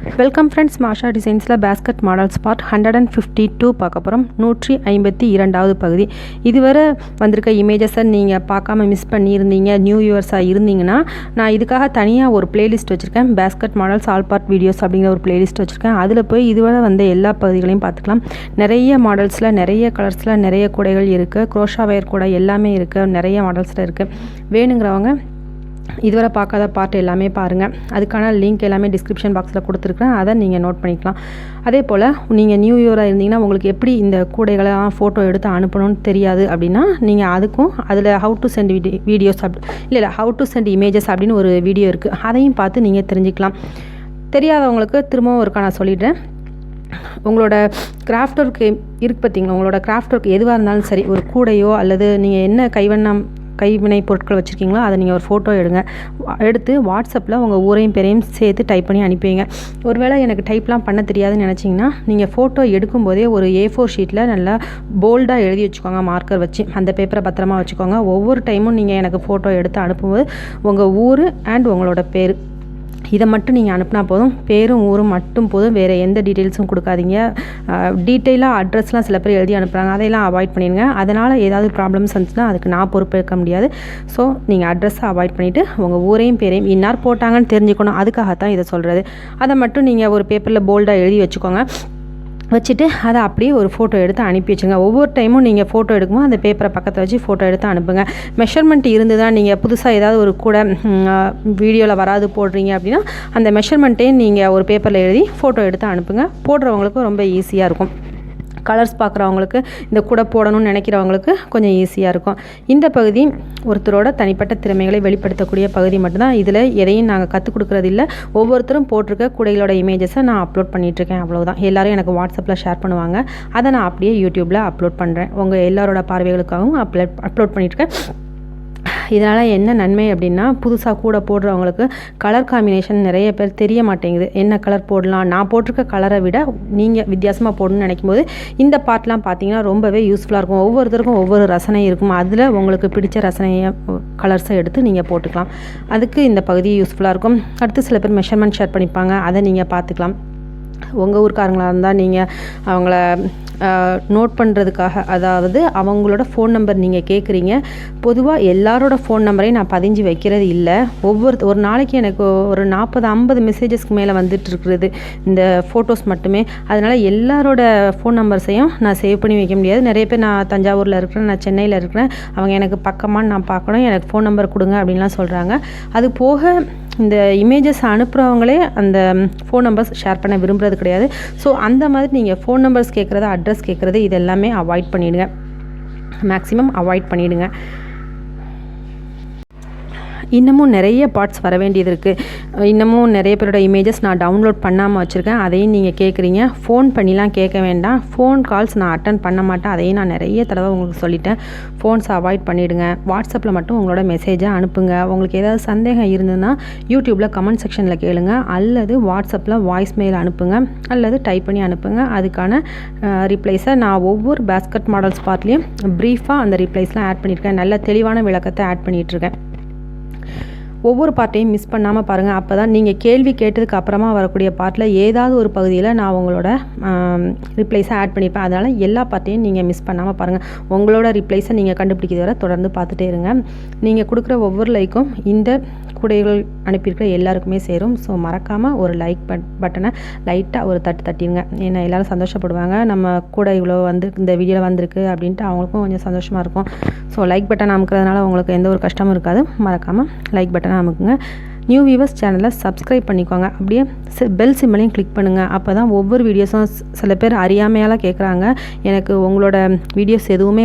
Welcome friends, மாஷா டிசைன்ஸில் basket models part 152 பார்க்க போகிறோம். 152வது பகுதி. இதுவரை வந்திருக்க இமேஜஸை நீங்கள் பார்க்காம மிஸ் பண்ணியிருந்தீங்க, நியூ வியூவர்ஸாக இருந்தீங்கன்னா நான் இதுக்காக தனியாக ஒரு பிளேலிஸ்ட் வச்சுருக்கேன். Basket models all part videos அப்படிங்கிற ஒரு பிளேலிஸ்ட் வச்சுருக்கேன். அதில் போய் இதுவரை வந்த எல்லா பகுதிகளையும் பார்த்துக்கலாம். நிறைய மாடல்ஸில், நிறைய கலர்ஸில் நிறைய கூடைகள் இருக்குது. குரோஷா வயர் கூடை எல்லாமே இருக்குது, நிறைய மாடல்ஸில் இருக்குது. வேணுங்கிறவங்க இதுவரை பார்க்காத பார்ட் எல்லாமே பாருங்கள். அதுக்கான லிங்க் எல்லாமே டிஸ்கிரிப்ஷன் பாக்ஸில் கொடுத்துருக்குறேன், அதை நீங்கள் நோட் பண்ணிக்கலாம். அதே போல் நீங்கள் நியூ இயராக இருந்தீங்கன்னா உங்களுக்கு எப்படி இந்த கூடைகளெல்லாம் ஃபோட்டோ எடுத்து அனுப்பணும்னு தெரியாது அப்படின்னா நீங்கள் அதுக்கும் அதில் ஹவு டு சென்ட் வீடியோஸ் இல்லை ஹவு டு சென்ட் இமேஜஸ் அப்படின்னு ஒரு வீடியோ இருக்குது, அதையும் பார்த்து நீங்கள் தெரிஞ்சுக்கலாம். தெரியாதவங்களுக்கு திரும்பவும் ஒருக்கா நான் சொல்லிடுறேன். உங்களோட கிராஃப்ட் ஒர்க் இருக்குது பார்த்தீங்களா, உங்களோட கிராஃப்ட் ஒர்க் எதுவாக இருந்தாலும் சரி, ஒரு கூடையோ அல்லது நீங்கள் என்ன கைவினை பொருட்கள் வச்சுருக்கீங்களோ அதை நீங்கள் ஒரு ஃபோட்டோ எடுத்து வாட்ஸ்அப்பில் உங்கள் ஊரையும் பேரையும் சேர்த்து டைப் பண்ணி அனுப்பிங்க. ஒருவேளை எனக்கு டைப்லாம் பண்ண தெரியாதுன்னு நினச்சிங்கன்னா நீங்கள் ஃபோட்டோ எடுக்கும்போதே ஒரு A4 ஷீட்டில் நல்லா போல்டாக எழுதி வச்சுக்கோங்க, மார்க்கர் வச்சு. அந்த பேப்பரை பத்திரமா வச்சுக்கோங்க. ஒவ்வொரு டைமும் நீங்கள் எனக்கு ஃபோட்டோ எடுத்து அனுப்பும்போது உங்கள் ஊர் அண்ட் உங்களோட பேர் இதை மட்டும் நீங்கள் அனுப்புனா போதும். பேரும் ஊரும் மட்டும் போதும், வேறு எந்த டீட்டெயில்ஸும் கொடுக்காதீங்க. டீட்டெயிலாக அட்ரஸ்லாம் சில பேர் எழுதி அனுப்புகிறாங்க, அதையெல்லாம் அவாய்ட் பண்ணிடுங்க. அதனால் ஏதாவது ப்ராப்ளம்ஸ் வந்துச்சுன்னா அதுக்கு நான் பொறுப்பேற்க முடியாது. ஸோ நீங்கள் அட்ரஸை அவாய்ட் பண்ணிவிட்டு உங்கள் ஊரையும் பேரையும் இன்னார் போட்டாங்கன்னு தெரிஞ்சுக்கணும், அதுக்காகத்தான் இதை சொல்கிறது. அதை மட்டும் நீங்கள் ஒரு பேப்பரில் போல்டாக எழுதி வச்சுட்டு அதை அப்படியே ஒரு ஃபோட்டோ எடுத்து அனுப்பி வச்சுங்க. ஒவ்வொரு டைமும் நீங்கள் ஃபோட்டோ எடுக்கும்போது அந்த பேப்பரை பக்கத்தில் வச்சு ஃபோட்டோ எடுத்து அனுப்புங்க. மெஷர்மெண்ட் இருந்து தான் நீங்கள் புதுசாக ஏதாவது ஒரு கூட வீடியோவில் வராது போடுறீங்க அப்படின்னா அந்த மெஷர்மெண்ட்டையும் நீங்கள் ஒரு பேப்பரில் எழுதி ஃபோட்டோ எடுத்து அனுப்புங்க. போடுறவங்களுக்கும் ரொம்ப ஈஸியாக இருக்கும். கலர்ஸ் பார்க்குறவங்களுக்கு, இந்த கூட போடணும்னு நினைக்கிறவங்களுக்கு கொஞ்சம் ஈஸியாக இருக்கும். இந்த பகுதி ஒருத்தரோட தனிப்பட்ட திறமைகளை வெளிப்படுத்தக்கூடிய பகுதி மட்டும்தான். இதில் எதையும் நாங்கள் கற்றுக் கொடுக்குறது இல்லை. ஒவ்வொருத்தரும் போட்டிருக்க கூடைகளோட இமேஜஸை நான் அப்லோட் பண்ணிகிட்ருக்கேன், அவ்வளோதான். எல்லோரும் எனக்கு வாட்ஸ்அப்பில் ஷேர் பண்ணுவாங்க, அதை நான் அப்படியே யூடியூப்பில் அப்லோட் பண்ணுறேன். உங்கள் எல்லாரோட பார்வைகளுக்காகவும் அப்லோட் பண்ணிகிட்ருக்கேன். இதனால் என்ன நன்மை அப்படின்னா, புதுசாக கூட போடுறவங்களுக்கு கலர் காம்பினேஷன் நிறைய பேர் தெரிய மாட்டேங்குது. என்ன கலர் போடலாம், நான் போட்டிருக்க கலரை விட நீங்கள் வித்தியாசமாக போடணும்னு நினைக்கும் போது இந்த பார்ட்லாம் பார்த்தீங்கன்னா ரொம்பவே யூஸ்ஃபுல்லாக இருக்கும். ஒவ்வொருத்தருக்கும் ஒவ்வொரு ரசனை இருக்கும், அதில் உங்களுக்கு பிடிச்ச ரசனையை கலர்ஸை எடுத்து நீங்கள் போட்டுக்கலாம். அதுக்கு இந்த பகுதி யூஸ்ஃபுல்லாக இருக்கும். அடுத்து சில பேர் மெஷர்மெண்ட் ஷேர் பண்ணிப்பாங்க, அதை நீங்கள் பார்த்துக்கலாம். உங்கள் ஊருக்காரங்களாக இருந்தால் நீங்கள் அவங்கள நோட் பண்ணுறதுக்காக, அதாவது அவங்களோட ஃபோன் நம்பர் நீங்கள் கேட்குறீங்க. பொதுவாக எல்லாரோட ஃபோன் நம்பரையும் நான் பதிஞ்சு வைக்கிறது இல்லை. ஒரு நாளைக்கு எனக்கு ஒரு 40-50 மெசேஜஸ்க்கு மேலே வந்துட்டுருக்குறது இந்த ஃபோட்டோஸ் மட்டுமே. அதனால் எல்லாரோட ஃபோன் நம்பர்ஸையும் நான் சேவ் பண்ணி வைக்க முடியாது. நிறைய பேர் நான் தஞ்சாவூரில் இருக்கிறேன், நான் சென்னையில் இருக்கிறேன், அவங்க எனக்கு பக்கமாக நான் பார்க்கணும், எனக்கு ஃபோன் நம்பர் கொடுங்க அப்படின்லாம் சொல்கிறாங்க. அது போக இந்த இமேஜஸ் அனுப்புகிறவங்களே அந்த ஃபோன் நம்பர்ஸ் ஷேர் பண்ண விரும்புகிறது கிடையாது. ஸோ அந்த மாதிரி நீங்கள் ஃபோன் நம்பர்ஸ் கேட்குறது, அட்ரஸ் கேட்குறது, இது எல்லாமே அவாய்ட் பண்ணிவிடுங்க. மேக்ஸிமம் அவாய்ட் பண்ணிவிடுங்க. இன்னமும் நிறைய பார்ட்ஸ் வர வேண்டியது இருக்குது. இன்னமும் நிறைய பேரோட இமேஜஸ் நான் டவுன்லோட் பண்ணாமல் வச்சுருக்கேன், அதையும் நீங்கள் கேட்குறீங்க. ஃபோன் பண்ணிலாம் கேட்க வேண்டாம், ஃபோன் கால்ஸ் நான் அட்டன் பண்ண மாட்டேன், அதையும் நான் நிறைய தடவை உங்களுக்கு சொல்லிட்டேன். ஃபோன்ஸை அவாய்ட் பண்ணிவிடுங்க. வாட்ஸ்அப்பில் மட்டும் உங்களோட மெசேஜை அனுப்புங்க. உங்களுக்கு ஏதாவது சந்தேகம் இருந்ததுன்னா யூடியூப்பில் கமெண்ட் செக்ஷனில் கேளுங்க, அல்லது வாட்ஸ்அப்பில் வாய்ஸ் மெயில் அனுப்புங்க, அல்லது டைப் பண்ணி அனுப்புங்க. அதுக்கான ரிப்ளைஸை நான் ஒவ்வொரு பேஸ்கெட் மாடல்ஸ் பார்ட்லேயும் ப்ரீஃபாக அந்த ரிப்ளைஸ்லாம் ஆட் பண்ணியிருக்கேன். நல்ல தெளிவான விளக்கத்தை ஆட் பண்ணிகிட்ருக்கேன். ஒவ்வொரு பார்ட்டையும் மிஸ் பண்ணாமல் பாருங்கள். அப்போ தான் நீங்கள் கேள்வி கேட்டதுக்கு அப்புறமா வரக்கூடிய பார்ட்டில் ஏதாவது ஒரு பகுதியில் நான் உங்களோட ரிப்ளைஸை ஆட் பண்ணியிருப்பேன். அதனால் எல்லா பார்ட்டையும் நீங்கள் மிஸ் பண்ணாமல் பாருங்கள். உங்களோட ரிப்ளைஸை நீங்கள் கண்டுபிடிக்கிறது வரை தொடர்ந்து பார்த்துட்டே இருங்க. நீங்கள் கொடுக்குற ஒவ்வொரு லைக்கும் இந்த கூடைகள் அனுப்பியிருக்கிற எல்லாருக்குமே சேரும். ஸோ மறக்காமல் ஒரு லைக் பட்டனை லைட்டாக ஒரு தட்டிடுங்க. ஏன்னா எல்லோரும் சந்தோஷப்படுவாங்க, நம்ம கூட இவ்வளோ இந்த வீடியோவில் வந்திருக்கு அப்படின்ட்டு அவங்களுக்கும் கொஞ்சம் சந்தோஷமாக இருக்கும். ஸோ லைக் பட்டன் அமுக்கிறதுனால உங்களுக்கு எந்த ஒரு கஷ்டமும் இருக்காது. மறக்காமல் லைக் பட்டனை அமுக்குங்க. நியூ வியூவர்ஸ் சேனலை சப்ஸ்கிரைப் பண்ணிக்கோங்க. அப்படியே பெல் சிம்பலையும் கிளிக் பண்ணுங்கள். அப்போ தான் ஒவ்வொரு வீடியோஸும் சில பேர் அறியாமையால் கேட்குறாங்க, எனக்கு உங்களோட வீடியோஸ் எதுவுமே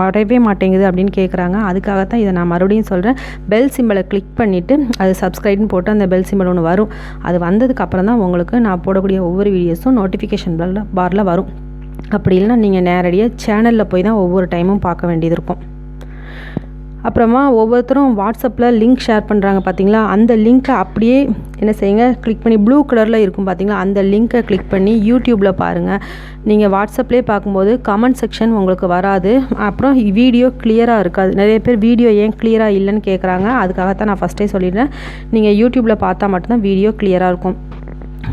வரவே மாட்டேங்குது அப்படின்னு கேட்குறாங்க. அதுக்காகத்தான் இதை நான் மறுபடியும் சொல்கிறேன். பெல் சிம்பலை கிளிக் பண்ணிவிட்டு அது சப்ஸ்கிரைப்னு போட்டு அந்த பெல் சிம்பல் ஒன்று வரும். அது வந்ததுக்கப்புறம் தான் உங்களுக்கு நான் போடக்கூடிய ஒவ்வொரு வீடியோஸும் நோட்டிஃபிகேஷன் பாரில் வரும். அப்படி இல்லைன்னா நீங்கள் நேரடியாக சேனலில் போய் தான் ஒவ்வொரு டைமும் பார்க்க வேண்டியது இருக்கும். அப்புறமா ஒவ்வொருத்தரும் வாட்ஸ்அப்பில் லிங்க் ஷேர் பண்ணுறாங்க பார்த்தீங்களா, அந்த லிங்க்கை அப்படியே என்ன செய்யுங்க, கிளிக் பண்ணி ப்ளூ கலரில் இருக்கும் பார்த்தீங்களா, அந்த லிங்க்கை கிளிக் பண்ணி யூடியூப்பில் பாருங்கள். நீங்கள் வாட்ஸ்அப்லேயே பார்க்கும்போது கமெண்ட் செக்ஷன் உங்களுக்கு வராது, அப்புறம் வீடியோ கிளியராக இருக்காது. நிறைய பேர் வீடியோ ஏன் கிளியராக இல்லைன்னு கேட்குறாங்க. அதுக்காகத்தான் நான் ஃபஸ்ட்டே சொல்லிடுறேன், நீங்கள் யூடியூப்பில் பார்த்தா மட்டும்தான் வீடியோ கிளியராக இருக்கும்.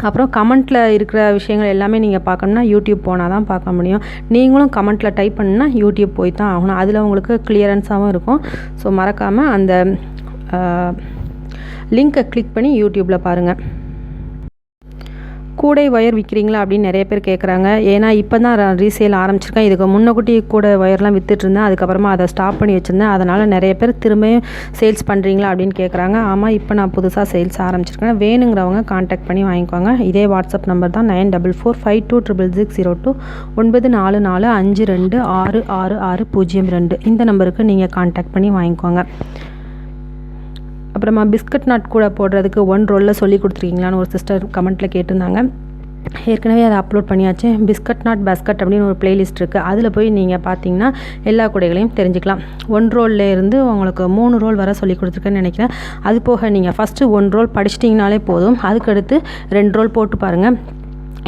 அப்புறம் கமெண்ட்டில் இருக்கிற விஷயங்கள் எல்லாமே நீங்கள் பார்க்கணும்னா யூடியூப் போனால் தான் பார்க்க முடியும். நீங்களும் கமெண்ட்டில் டைப் பண்ணுன்னா யூடியூப் போய் தான் ஆகணும். அதில் உங்களுக்கு கிளியரன்ஸாகவும் இருக்கும். ஸோ மறக்காமல் அந்த லிங்க்கை கிளிக் பண்ணி யூடியூப்பில் பாருங்கள். கூடை ஒயர் விற்கிறீங்களா அப்படின்னு நிறைய பேர் கேட்குறாங்க. ஏன்னா இப்போ தான் ரீசேல் ஆரம்பிச்சிருக்கேன். இதுக்கு முன்னக்கூட்டி கூடை ஒயர்லாம் விற்றுட்ருந்தேன். அதுக்கப்புறமா அதை ஸ்டாப் பண்ணி வச்சுருந்தேன். அதனால் நிறைய பேர் திரும்பியும் சேல்ஸ் பண்ணுறீங்களா அப்படின்னு கேட்குறாங்க. ஆமாம், இப்போ நான் புதுசாக சேல்ஸ் ஆரம்பிச்சிருக்கேன். வேணுங்கிறவங்க கான்டாக்ட் பண்ணி வாங்கிக்கோங்க. இதே வாட்ஸ்அப் நம்பர் தான் 9445266602 9445266602. இந்த நம்பருக்கு நீங்கள் கான்டாக்ட் பண்ணி வாங்கிக்கோங்க. அப்புறமா பிஸ்கட் நாட் கூட போடுறதுக்கு 1 ரோலில் சொல்லி கொடுத்துருக்கீங்களான்னு ஒரு சிஸ்டர் கமெண்ட்டில் கேட்டிருந்தாங்க. ஏற்கனவே அதை அப்லோட் பண்ணியாச்சு. பிஸ்கட் நாட் பாஸ்கட் அப்படின்னு ஒரு பிளேலிஸ்ட் இருக்குது. அதில் போய் நீங்கள் பார்த்தீங்கன்னா எல்லா கூடைகளையும் தெரிஞ்சுக்கலாம். 1 ரோலில் இருந்து உங்களுக்கு 3 ரோல் வர சொல்லி கொடுத்துருக்கேன்னு நினைக்கிறேன். அது போக நீங்கள் ஃபஸ்ட்டு 1 ரோல் படிச்சிட்டிங்கனாலே போதும். அதுக்கடுத்து 2 ரோல் போட்டு பாருங்கள்.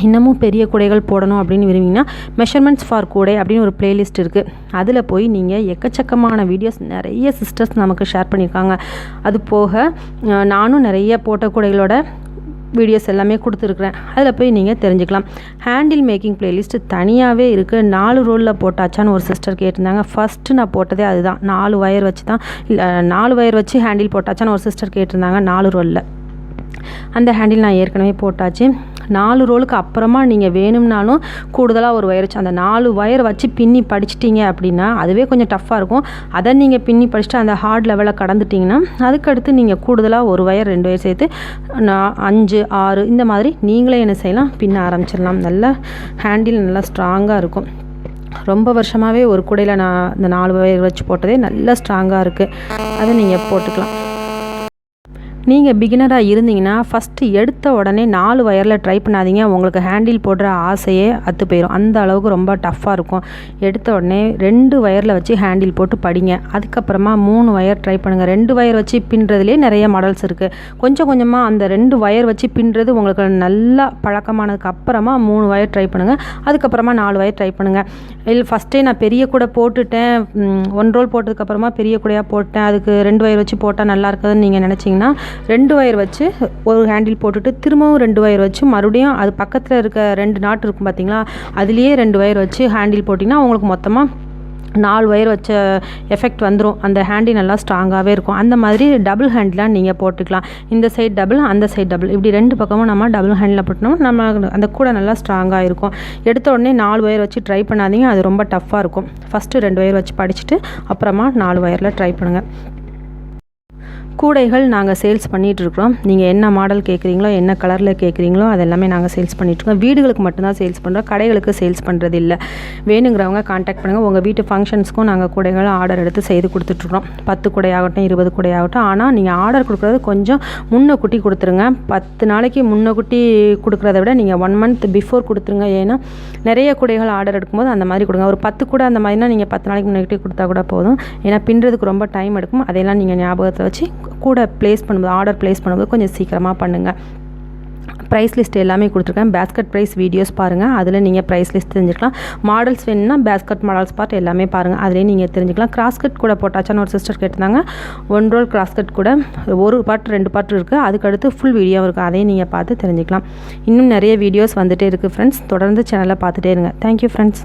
இன்னமும் பெரிய கூடைகள் போடணும் அப்படின்னு விரும்பிங்கன்னா மெஷர்மெண்ட்ஸ் ஃபார் கூடை அப்படின்னு ஒரு பிளேலிஸ்ட் இருக்குது. அதில் போய் நீங்கள் எக்கச்சக்கமான வீடியோஸ் நிறைய சிஸ்டர்ஸ் நமக்கு ஷேர் பண்ணியிருக்காங்க. அது போக நானும் நிறைய போட்ட கூடைகளோட வீடியோஸ் எல்லாமே கொடுத்துருக்குறேன். அதில் போய் நீங்கள் தெரிஞ்சுக்கலாம். ஹேண்டில் மேக்கிங் பிளேலிஸ்ட் தனியாகவே இருக்குது. 4 ரோலில் போட்டாச்சான்னு ஒரு சிஸ்டர் கேட்டிருந்தாங்க. ஃபஸ்ட்டு நான் போட்டதே அதுதான். 4 ஒயர் வச்சு தான் 4 ஒயர் வச்சு ஹேண்டில் போட்டாச்சான்னு ஒரு சிஸ்டர் கேட்டிருந்தாங்க. 4 ரோலில் அந்த ஹேண்டில் நான் ஏற்கனவே போட்டாச்சு. 4 ரோலுக்கு அப்புறமா நீங்கள் வேணும்னாலும் கூடுதலாக ஒரு ஒயர் வச்சு அந்த 4 ஒயர் வச்சு பின்னி படிச்சிட்டிங்க அப்படின்னா அதுவே கொஞ்சம் டஃப்பாக இருக்கும். அதை நீங்கள் பின்னி படிச்சுட்டு அந்த ஹார்ட் லெவலில் கடந்துட்டிங்கன்னா அதுக்கடுத்து நீங்கள் கூடுதலாக ஒரு ஒயர் 2 ஒயர் சேர்த்து 5 6 இந்த மாதிரி நீங்களே என்ன செய்யலாம், பின்ன ஆரம்பிச்சிடலாம். நல்லா ஹேண்டில் நல்லா ஸ்ட்ராங்காக இருக்கும். ரொம்ப வருஷமாகவே ஒரு கூடையில் நான் இந்த 4 ஒயர் வச்சு போட்டதே நல்லா ஸ்ட்ராங்காக இருக்குது. அதை நீங்கள் போட்டுக்கலாம். நீங்கள் பிகினராக இருந்தீங்கன்னா ஃபஸ்ட்டு எடுத்த உடனே 4 ஒயரில் ட்ரை பண்ணாதீங்க. உங்களுக்கு ஹேண்டில் போடுற ஆசையே அத்து போயிடும். அந்த அளவுக்கு ரொம்ப டஃப்பாக இருக்கும். எடுத்த உடனே 2 ஒயரில் வச்சு ஹேண்டில் போட்டு படிங்க. அதுக்கப்புறமா 3 ஒயர் ட்ரை பண்ணுங்கள். 2 ஒயர் வச்சு பின்னுறதுலேயே நிறைய மாடல்ஸ் இருக்குது. கொஞ்சம் கொஞ்சமாக அந்த 2 ஒயர் வச்சு பின்னுறது உங்களுக்கு நல்லா பழக்கமானதுக்கு அப்புறமா 3 ஒயர் ட்ரை பண்ணுங்கள். அதுக்கப்புறமா 4 ஒயர் ட்ரை பண்ணுங்கள். இல்லை ஃபஸ்ட்டே நான் பெரிய கூட போட்டுட்டேன், 1 ரோல் போட்டதுக்கப்புறமா பெரிய கூடையாக போட்டேன், அதுக்கு 2 ஒயர் வச்சு போட்டால் நல்லா இருக்குதுன்னு நீங்கள் நினச்சிங்கன்னா 2 ஒயர் வச்சு ஒரு ஹேண்டில் போட்டுட்டு திரும்பவும் 2 ஒயர் வச்சு மறுபடியும் அது பக்கத்தில் இருக்க 2 நாட் இருக்கும் பார்த்தீங்களா, அதுலேயே 2 ஒயர் வச்சு ஹேண்டில் போட்டிங்கன்னா உங்களுக்கு மொத்தமாக 4 ஒயர் வச்ச எஃபெக்ட் வந்துடும். அந்த ஹேண்டில் நல்லா ஸ்ட்ராங்காகவே இருக்கும். அந்த மாதிரி டபுள் ஹேண்டிலாக நீங்கள் போட்டுக்கலாம். இந்த சைட் டபுள், அந்த சைட் டபுள், இப்படி 2 பக்கமும் நம்ம டபுள் ஹேண்டில் போட்டோம்னா நம்ம அந்த கூட நல்லா ஸ்ட்ராங்காக இருக்கும். எடுத்த உடனே 4 ஒயர் வச்சு ட்ரை பண்ணாதீங்க, அது ரொம்ப டஃப்பாக இருக்கும். ஃபஸ்ட்டு 2 ஒயர் வச்சு படிச்சுட்டு அப்புறமா 4 ஒயரில் ட்ரை பண்ணுங்கள். கூடைகள் நாங்கள் சேல்ஸ் பண்ணிகிட்ருக்குறோம். நீங்கள் என்ன மாடல் கேட்குறீங்களோ, என்ன கலரில் கேட்குறீங்களோ அது எல்லாமே நாங்கள் சேல்ஸ் பண்ணிகிட்ருக்கோம். வீடுகளுக்கு மட்டும்தான் சேல்ஸ் பண்ணுறோம், கடைகளுக்கு சேல்ஸ் பண்ணுறது இல்லை. வேணுங்கிறவங்க கான்டாக்ட் பண்ணுங்கள். உங்கள் வீட்டு ஃபங்க்ஷன்ஸ்க்கும் நாங்கள் கூடைகளை ஆர்டர் எடுத்து செய்து கொடுத்துட்ருக்கோம். 10 கூடையாகட்டும் 20 கூடையாகட்டும். ஆனால் நீங்கள் ஆர்டர் கொடுக்குறது கொஞ்சம் முன்னக்கூட்டி கொடுத்துருங்க. 10 நாளைக்கு முன்னக்கூட்டி கொடுக்குறத விட நீங்கள் 1 month பிஃபோர் கொடுத்துருங்க. ஏன்னா நிறைய கூடைகள் ஆர்டர் எடுக்கும்போது அந்த மாதிரி கொடுங்க. ஒரு 10 கூடை அந்த மாதிரினா நீங்கள் 10 நாளைக்கு முன்னாடி கொடுத்தா கூட போதும். ஏன்னா பின்னுறதுக்கு ரொம்ப டைம் எடுக்கும். அதையெல்லாம் நீங்கள் ஞாபகத்தில் வச்சு கூட ப்ளேஸ் பண்ணும்போது, ஆர்டர் ப்ளேஸ் பண்ணும்போது கொஞ்சம் சீக்கிரமாக பண்ணுங்கள். ப்ரைஸ் லிஸ்ட் எல்லாமே கொடுத்துருக்கேன். பேஸ்கட் ப்ரைஸ் வீடியோஸ் பாருங்கள், அதில் நீங்கள் ப்ரைஸ் லிஸ்ட் தெரிஞ்சுக்கலாம். மாடல்ஸ் வேணும்னா பேஸ்கட் மாடல்ஸ் பார்ட் எல்லாமே பாருங்கள், அதிலே நீங்கள் தெரிஞ்சுக்கலாம். கிராஸ்கட் கூட போட்டாச்சான்னு ஒரு சிஸ்டர் கேட்டிருந்தாங்க. 1 ரோல் கிராஸ்கட் கூட 1 பார்ட் 2 பார்ட் இருக்குது. அதுக்கடுத்து ஃபுல் வீடியோ இருக்குது, அதையும் நீங்கள் பார்த்து தெரிஞ்சுக்கலாம். இன்னும் நிறைய வீடியோஸ் வந்துகிட்டே இருக்குது ஃப்ரெண்ட்ஸ். தொடர்ந்து சேனலை பார்த்துட்டே இருங்க. Thank you friends.